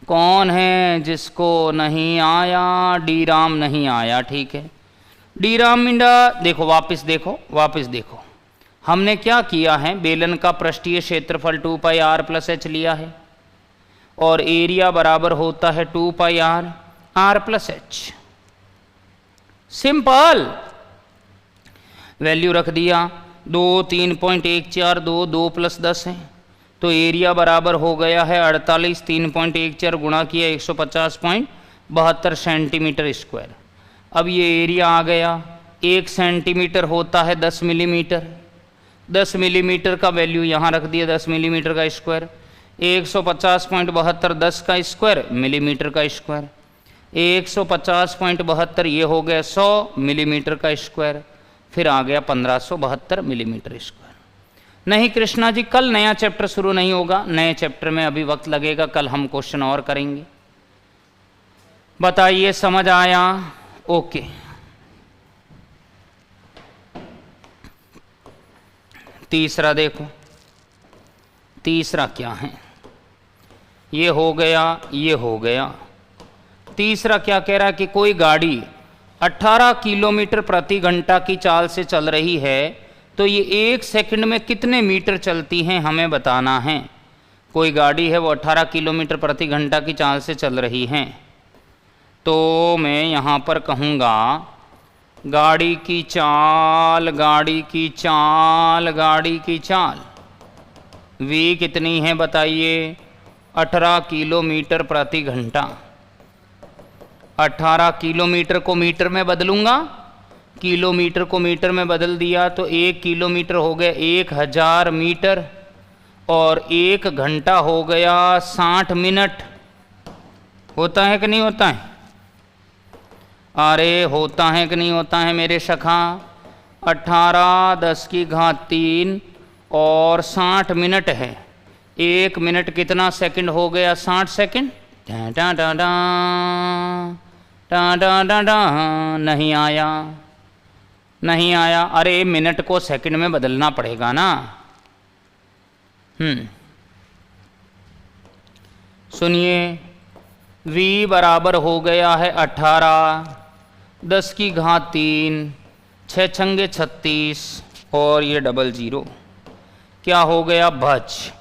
कौन है जिसको नहीं आया? डी राम नहीं आया, ठीक है। डी राम मिंडा देखो, वापस देखो, वापस देखो, हमने क्या किया है, बेलन का पृष्ठीय क्षेत्रफल 2πr + h लिया है और एरिया बराबर होता है 2πr r + h। Simple, value रख दिया 2 3.142, 2 + 10 है, तो एरिया बराबर हो गया है 48, 3.14 गुणा किया 150.72 सेंटीमीटर स्क्वायर। अब ये एरिया आ गया, 1 सेंटीमीटर होता है 10 मिलीमीटर, 10 मिलीमीटर का वैल्यू यहाँ रख दिया 10 मिलीमीटर का स्क्वायर, 150.72 10 का स्क्वायर मिलीमीटर का स्क्वायर, 150.72 ये हो गया 100 मिलीमीटर का स्क्वायर, फिर आ गया 1572 मिलीमीटर स्क्वायर। नहीं कृष्णा जी, कल नया चैप्टर शुरू नहीं होगा, नए चैप्टर में अभी वक्त लगेगा, कल हम क्वेश्चन और करेंगे। बताइए समझ आया? ओके। तीसरा देखो, तीसरा क्या है, ये हो गया, ये हो गया। तीसरा क्या कह रहा है कि कोई गाड़ी 18 किलोमीटर प्रति घंटा की चाल से चल रही है, तो ये 1 सेकंड में कितने मीटर चलती हैं हमें बताना है। कोई गाड़ी है वो 18 किलोमीटर प्रति घंटा की चाल से चल रही है, तो मैं यहाँ पर कहूँगा गाड़ी की चाल, गाड़ी की चाल, गाड़ी की चाल v कितनी है बताइए? 18 किलोमीटर प्रति घंटा। 18 किलोमीटर को मीटर में बदलूंगा, किलोमीटर को मीटर में बदल दिया तो 1 किलोमीटर हो गया 1000 मीटर और 1 घंटा हो गया 60 मिनट। होता है कि नहीं होता है? अरे होता है कि नहीं होता है मेरे सखा? 18 10 की घात 3 और 60 मिनट है, 1 मिनट कितना सेकंड हो गया? 60 सेकंड। डा डा डा डा डा डा डा। नहीं आया? नहीं आया? अरे मिनट को सेकंड में बदलना पड़ेगा ना। सुनिए, v बराबर हो गया है 18 10 की घात 3 6 छंगे 36 और ये डबल जीरो, क्या हो गया? भच।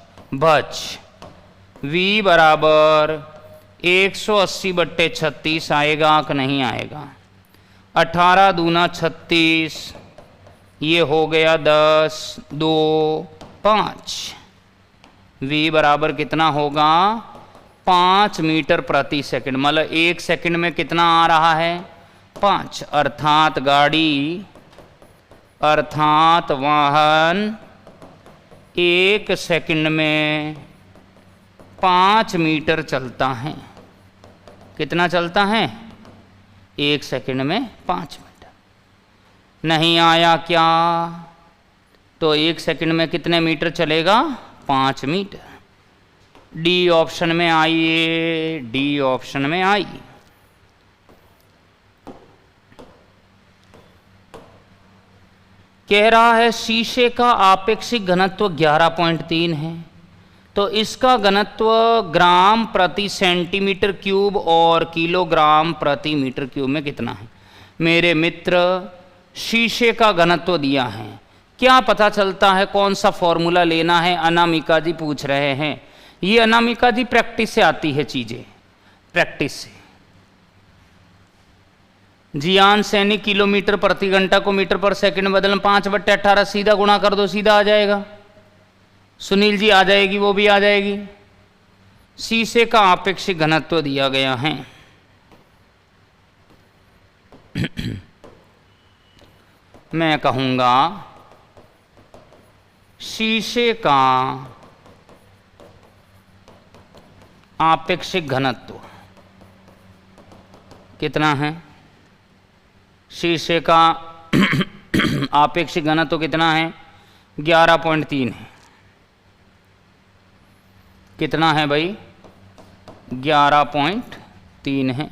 v बराबर 180/36 आएगा कि नहीं आएगा? 18 दूना 36, ये हो गया 10, 2, 5। v बराबर कितना होगा? 5 मीटर प्रति सेकंड, मतलब 1 सेकंड में कितना आ रहा है? 5। अर्थात गाड़ी, अर्थात वाहन 1 सेकंड में 5 मीटर चलता है। कितना चलता है? 1 सेकंड में 5 मीटर। नहीं आया क्या? तो 1 सेकंड में कितने मीटर चलेगा? 5 मीटर। डी ऑप्शन में आइए, डी ऑप्शन में आइए। कह रहा है शीशे का आपेक्षिक घनत्व 11.3 है, तो इसका घनत्व ग्राम प्रति सेंटीमीटर क्यूब और किलोग्राम प्रति मीटर क्यूब में कितना है? मेरे मित्र, शीशे का घनत्व दिया है, क्या पता चलता है? कौन सा फॉर्मूला लेना है? अनामिका जी पूछ रहे हैं। ये अनामिका जी प्रैक्टिस से आती है चीजें, प्रैक्टिस से। जियान सैनी किलोमीटर प्रति घंटा को मीटर पर सेकंड बदलना, 5/18 सीधा गुणा कर दो, सीधा आ जाएगा। सुनील जी आ जाएगी, वो भी आ जाएगी। शीशे का आपेक्षिक घनत्व दिया गया है। मैं कहूंगा शीशे का आपेक्षिक घनत्व कितना है? शीशे का आपेक्षिक घनत्व कितना है? 11.3 है। कितना है भाई? 11.3 है।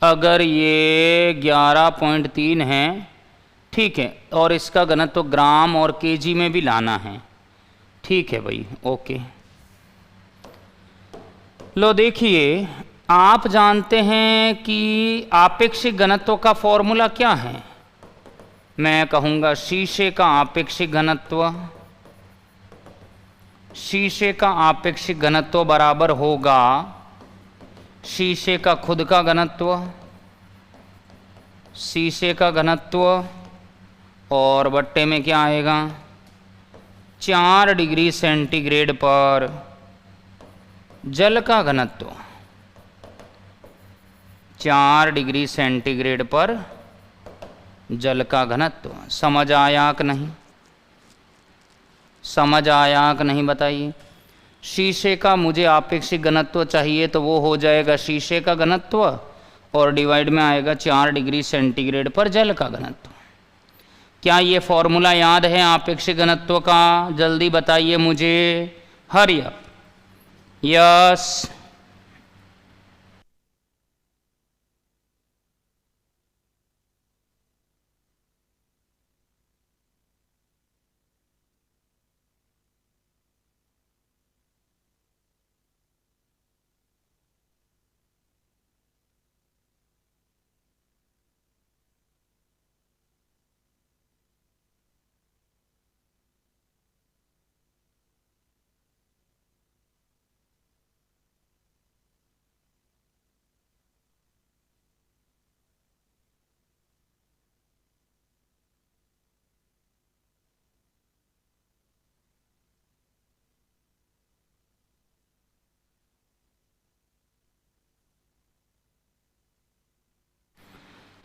अगर ये 11.3 है, ठीक है, और इसका घनत्व ग्राम और केजी में भी लाना है, ठीक है भाई, ओके। लो देखिए, आप जानते हैं कि आपेक्षिक घनत्व का फॉर्मूला क्या है? मैं कहूँगा शीशे का आपेक्षिक घनत्व, शीशे का आपेक्षिक घनत्व बराबर होगा शीशे का खुद का घनत्व, शीशे का घनत्व, और बट्टे में क्या आएगा? 4 डिग्री सेंटीग्रेड पर जल का घनत्व। 4 डिग्री सेंटीग्रेड पर जल का घनत्व। समझ आया कि नहीं? समझ आया कि नहीं बताइए? शीशे का मुझे आपेक्षिक घनत्व चाहिए, तो वो हो जाएगा शीशे का घनत्व और डिवाइड में आएगा 4 डिग्री सेंटीग्रेड पर जल का घनत्व। क्या ये फॉर्मूला याद है आपेक्षिक घनत्व का? जल्दी बताइए मुझे, हरी अप। यस,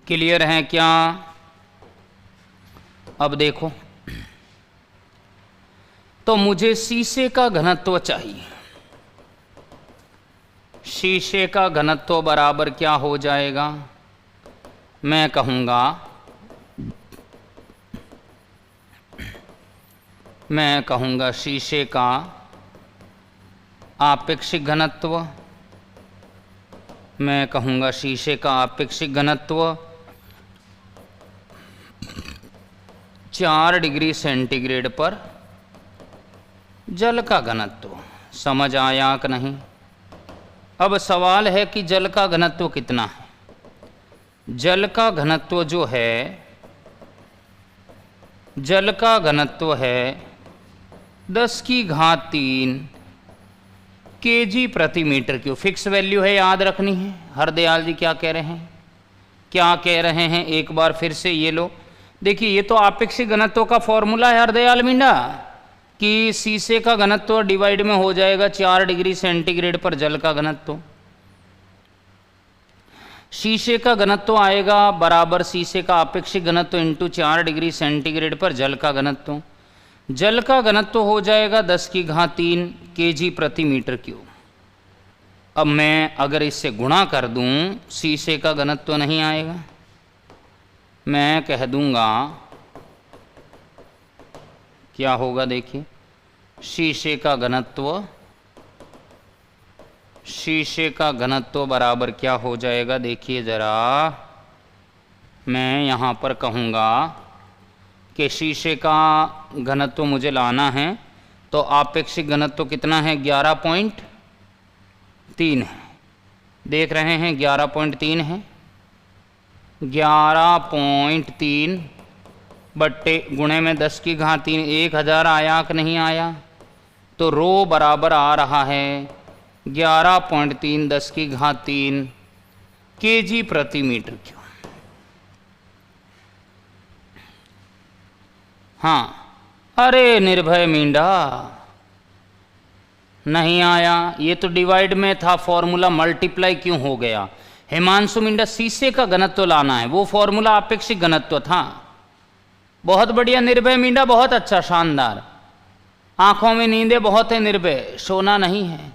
क्लियर है क्या? अब देखो, तो मुझे शीशे का घनत्व चाहिए। शीशे का घनत्व बराबर क्या हो जाएगा? मैं कहूँगा शीशे का आपेक्षिक घनत्व, मैं कहूँगा शीशे का आपेक्षिक घनत्व 4 डिग्री सेंटीग्रेड पर जल का घनत्व। समझ आया कि नहीं? अब सवाल है कि जल का घनत्व कितना है? जल का घनत्व जो है, जल का घनत्व है 10⁻³ केजी प्रति मीटर क्यूब। फिक्स वैल्यू है, याद रखनी है। हरदयाल जी क्या कह रहे हैं? क्या कह रहे हैं एक बार फिर से ये लो। देखिए ये तो आपेक्षिक घनत्व का फॉर्मूला है हरदयाल मींडा, कि शीशे का घनत्व डिवाइड में हो जाएगा 4 डिग्री सेंटीग्रेड पर जल का घनत्व। शीशे का घनत्व आएगा बराबर शीशे का आपेक्षिक घनत्व इंटू 4 डिग्री सेंटीग्रेड पर जल का घनत्व। जल का घनत्व हो जाएगा 10⁻³ kg प्रति मीटर क्यूब। अब मैं अगर इससे गुणा कर दूं, शीशे का घनत्व नहीं आएगा, मैं कह दूंगा क्या होगा। देखिए शीशे का घनत्व बराबर क्या हो जाएगा। देखिए ज़रा, मैं यहाँ पर कहूँगा कि शीशे का घनत्व मुझे लाना है, तो आपेक्षिक घनत्व कितना है, 11.3 है। देख रहे हैं 11.3 है। 11.3 बट्टे गुणे में 10⁻³ 1000 आया कि नहीं आया, तो रो बराबर आ रहा है 11.3 10⁻³ kg प्रति मीटर क्यूब। हाँ, अरे निर्भय मींडा नहीं आया, ये तो डिवाइड में था फॉर्मूला, मल्टीप्लाई क्यों हो गया। हिमांशु मींडा शीशे का घनत्व लाना है, वो फॉर्मूला आपेक्षिक घनत्व था। बहुत बढ़िया निर्भय मींडा, बहुत अच्छा, शानदार। आंखों में नींदें बहुत है निर्भय, सोना नहीं है,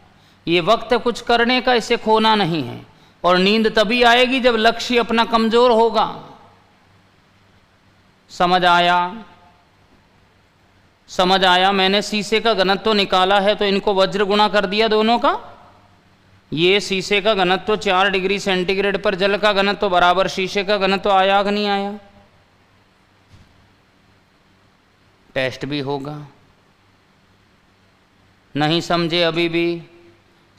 ये वक्त है कुछ करने का, इसे खोना नहीं है। और नींद तभी आएगी जब लक्ष्य अपना कमजोर होगा। समझ आया। मैंने शीशे का घनत्व निकाला है तो इनको वज्र गुणा कर दिया दोनों का। ये शीशे का घनत्व 4 डिग्री सेंटीग्रेड पर जल का घनत्व बराबर शीशे का घनत्व आया कि नहीं आया। टेस्ट भी होगा। नहीं समझे अभी भी।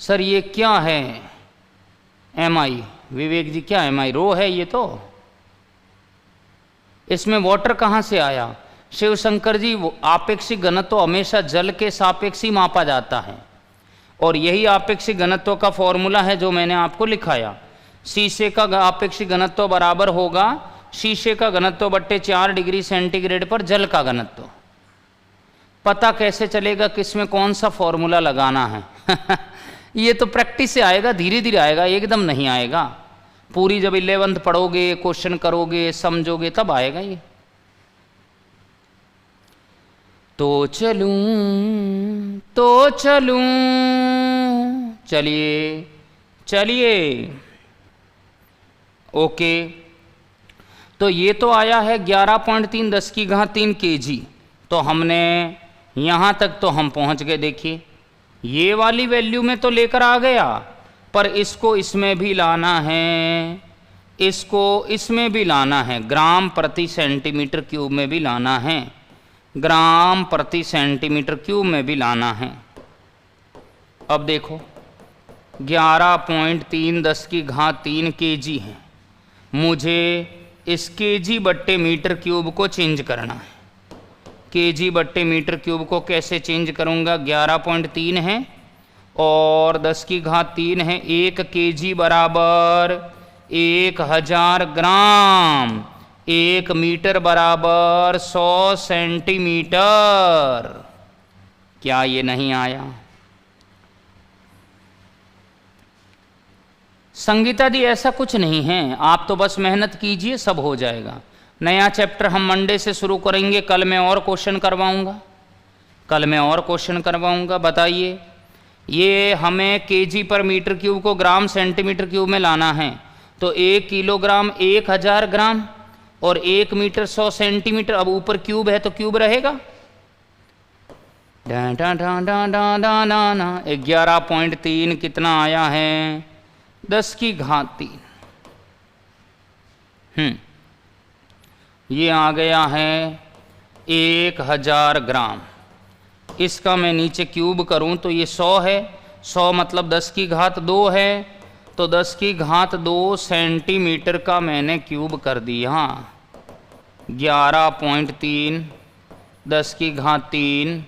सर ये क्या है MI, विवेक जी क्या MI, रो है ये तो। इसमें वाटर कहाँ से आया। शिव शंकर जी, वो आपेक्षिक घनत्व हमेशा जल के सापेक्ष ही मापा जाता है, और यही आपेक्षिक घनत्व का फॉर्मूला है जो मैंने आपको लिखाया। शीशे का आपेक्षिक घनत्व बराबर होगा शीशे का घनत्व बट्टे 4 डिग्री सेंटीग्रेड पर जल का घनत्व। पता कैसे चलेगा किसमें कौन सा फॉर्मूला लगाना है ये तो प्रैक्टिस से आएगा, धीरे धीरे आएगा, एकदम नहीं आएगा। पूरी जब 11th पढ़ोगे, क्वेश्चन करोगे, समझोगे, तब आएगा ये। तो चलूं चलिए ओके। तो ये तो आया है 11.3 10⁻³ kg। तो हमने यहाँ तक तो हम पहुँच गए। देखिए ये वाली वैल्यू में तो लेकर आ गया, पर इसको इसमें भी लाना है, इसको इसमें भी लाना है, ग्राम प्रति सेंटीमीटर क्यूब में भी लाना है, ग्राम प्रति सेंटीमीटर क्यूब में भी लाना है। अब देखो 11.3 10⁻³ kg है, मुझे इस kg बट्टे मीटर क्यूब को चेंज करना है। kg बट्टे मीटर क्यूब को कैसे चेंज करूँगा। 11.3 है और 10⁻³ है, 1 kg बराबर 1000 ग्राम, 1 मीटर बराबर 100 सेंटीमीटर। क्या ये नहीं आया। संगीता जी ऐसा कुछ नहीं है, आप तो बस मेहनत कीजिए, सब हो जाएगा। नया चैप्टर हम मंडे से शुरू करेंगे। कल मैं और क्वेश्चन करवाऊंगा। बताइए, ये हमें kg पर मीटर क्यूब को ग्राम सेंटीमीटर क्यूब में लाना है, तो 1 किलोग्राम 1000 ग्राम और 1 मीटर 100 सेंटीमीटर। अब ऊपर क्यूब है तो क्यूब रहेगा। 11.3 कितना आया है, 10⁻³ ये आ गया है 1000 ग्राम। इसका मैं नीचे क्यूब करूं तो ये 100 है, 100 मतलब 10⁻² है, तो 10⁻² सेंटीमीटर का मैंने क्यूब कर दिया। 11.3 10⁻³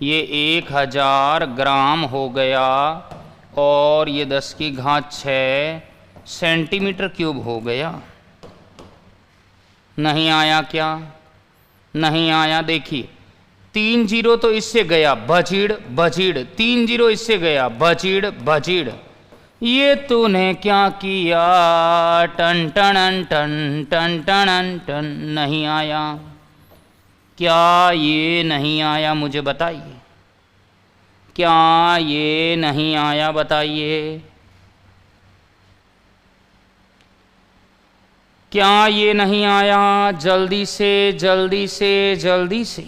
ये 1000 ग्राम हो गया, और ये 10⁻6 सेंटीमीटर क्यूब हो गया। नहीं आया क्या? नहीं आया। देखिए 3 जीरो तो इससे गया, बचीड़ बचीड़, 3 जीरो इससे गया, बचीड़ बचीड़। ये तूने क्या किया? टन टन टन टन टन टन। नहीं आया। क्या ये नहीं आया? मुझे बताइए, क्या ये नहीं आया? बताइए, क्या ये नहीं आया? जल्दी से जल्दी से जल्दी से।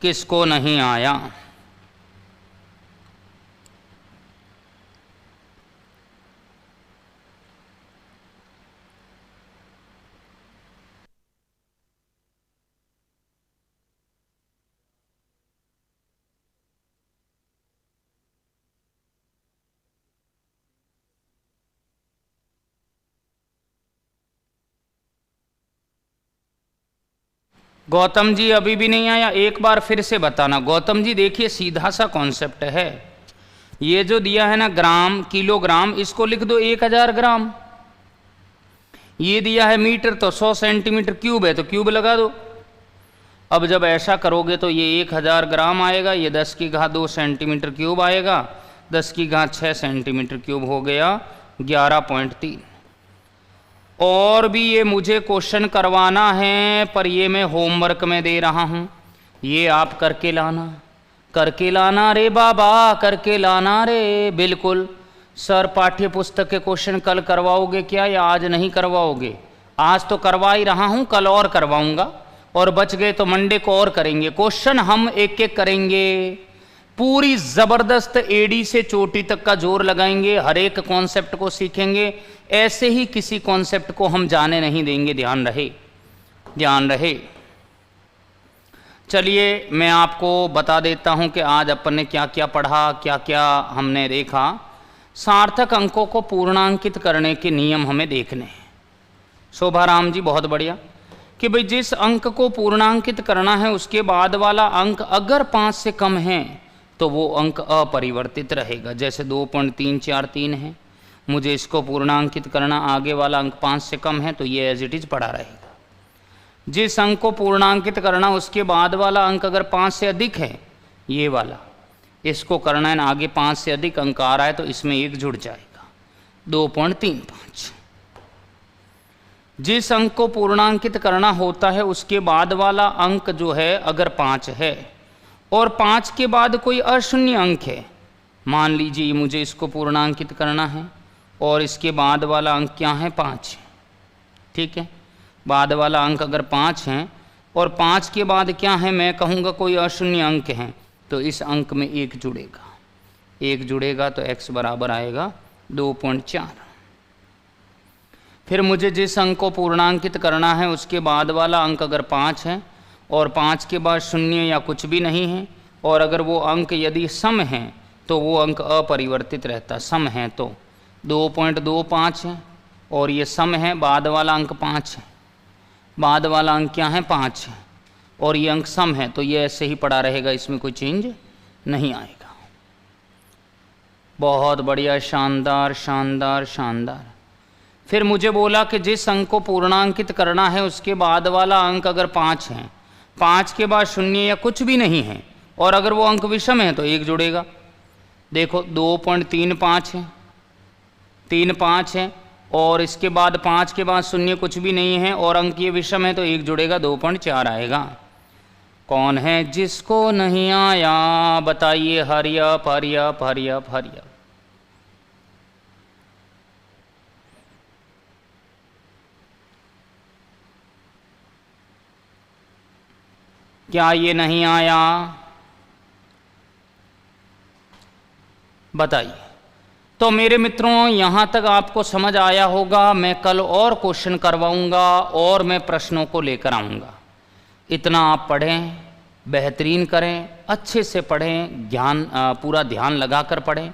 किसको नहीं आया? गौतम जी अभी भी नहीं आया? एक बार फिर से बताना। गौतम जी देखिए सीधा सा कॉन्सेप्ट है, ये जो दिया है ना ग्राम किलोग्राम, इसको लिख दो 1000 ग्राम। ये दिया है मीटर तो 100 सेंटीमीटर क्यूब है तो क्यूब लगा दो। अब जब ऐसा करोगे तो ये 1000 ग्राम आएगा, ये 10 की घात 2 सेंटीमीटर क्यूब आएगा, 10 की घात 6 सेंटीमीटर क्यूब हो गया 11.3। और भी ये मुझे क्वेश्चन करवाना है, पर ये मैं होमवर्क में दे रहा हूँ, ये आप करके लाना रे बाबा, करके लाना रे। बिल्कुल सर, पाठ्य पुस्तक के क्वेश्चन कल करवाओगे क्या या आज नहीं करवाओगे? आज तो करवा ही रहा हूँ, कल और करवाऊंगा, और बच गए तो मंडे को और करेंगे। क्वेश्चन हम एक एक करेंगे, पूरी ज़बरदस्त एडी से चोटी तक का जोर लगाएंगे, हर एक कॉन्सेप्ट को सीखेंगे। ऐसे ही किसी कॉन्सेप्ट को हम जाने नहीं देंगे, ध्यान रहे, ध्यान रहे। चलिए मैं आपको बता देता हूं कि आज अपन ने क्या क्या पढ़ा, क्या क्या हमने देखा। सार्थक अंकों को पूर्णांकित करने के नियम हमें देखने हैं। शोभाराम जी बहुत बढ़िया, कि भाई जिस अंक को पूर्णांकित करना है उसके बाद वाला अंक अगर 5 से कम है तो वो अंक अपरिवर्तित रहेगा। जैसे 2.343 है, मुझे इसको पूर्णांकित करना, आगे वाला अंक 5 से कम है तो ये एज इट इज पड़ा रहेगा। जिस अंक को पूर्णांकित करना उसके बाद वाला अंक अगर 5 से अधिक है, ये वाला, इसको करना है ना, आगे 5 से अधिक अंक आ रहा है तो इसमें 1 जुड़ जाएगा, 2.35। जिस अंक को पूर्णांकित करना होता है उसके बाद वाला अंक जो है अगर 5 है और 5 के बाद कोई अशून्य अंक है, मान लीजिए मुझे इसको पूर्णांकित करना है और इसके बाद वाला अंक क्या है? 5 है, ठीक है। बाद वाला अंक अगर 5 है और 5 के बाद क्या है, मैं कहूँगा कोई अशून्य अंक है, तो इस अंक में 1 जुड़ेगा, 1 जुड़ेगा तो x बराबर आएगा 2.4। फिर मुझे जिस अंक को पूर्णांकित करना है उसके बाद वाला अंक अगर 5 है और 5 के बाद शून्य या कुछ भी नहीं है, और अगर वो अंक यदि सम है तो वो अंक अपरिवर्तित रहता, सम है तो 2.25 है, और ये सम है, बाद वाला अंक 5 है, बाद वाला अंक क्या है? 5 है, और ये अंक सम है तो ये ऐसे ही पड़ा रहेगा, इसमें कोई चेंज नहीं आएगा। बहुत बढ़िया, शानदार शानदार शानदार। फिर मुझे बोला कि जिस अंक को पूर्णांकित करना है उसके बाद वाला अंक अगर 5 है, 5 के बाद शून्य या कुछ भी नहीं है, और अगर वो अंक विषम है तो 1 जुड़ेगा। देखो 2.35 है, 3.5 है, और इसके बाद 5 के बाद शून्य कुछ भी नहीं है और अंक ये विषम है तो 1 जुड़ेगा, 2.4 आएगा। कौन है जिसको नहीं आया? बताइए, hurry up hurry up hurry up hurry up. क्या ये नहीं आया? बताइए। तो मेरे मित्रों यहाँ तक आपको समझ आया होगा। मैं कल और क्वेश्चन करवाऊंगा और मैं प्रश्नों को लेकर आऊँगा। इतना आप पढ़ें, बेहतरीन करें, अच्छे से पढ़ें, ज्ञान पूरा ध्यान लगाकर पढ़ें।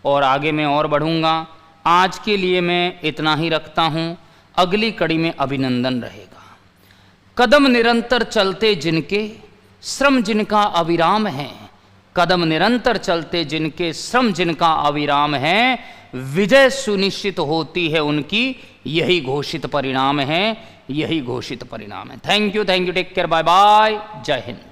और आगे मैं और बढ़ूँगा। आज के लिए मैं इतना ही रखता हूँ। अगली कड़ी में अभिनंदन रहेगा। कदम निरंतर चलते जिनके, श्रम जिनका अविराम है। कदम निरंतर चलते जिनके, श्रम जिनका अविराम है। विजय सुनिश्चित होती है उनकी, यही घोषित परिणाम है, यही घोषित परिणाम है। Thank you, take care, bye bye, जय हिंद।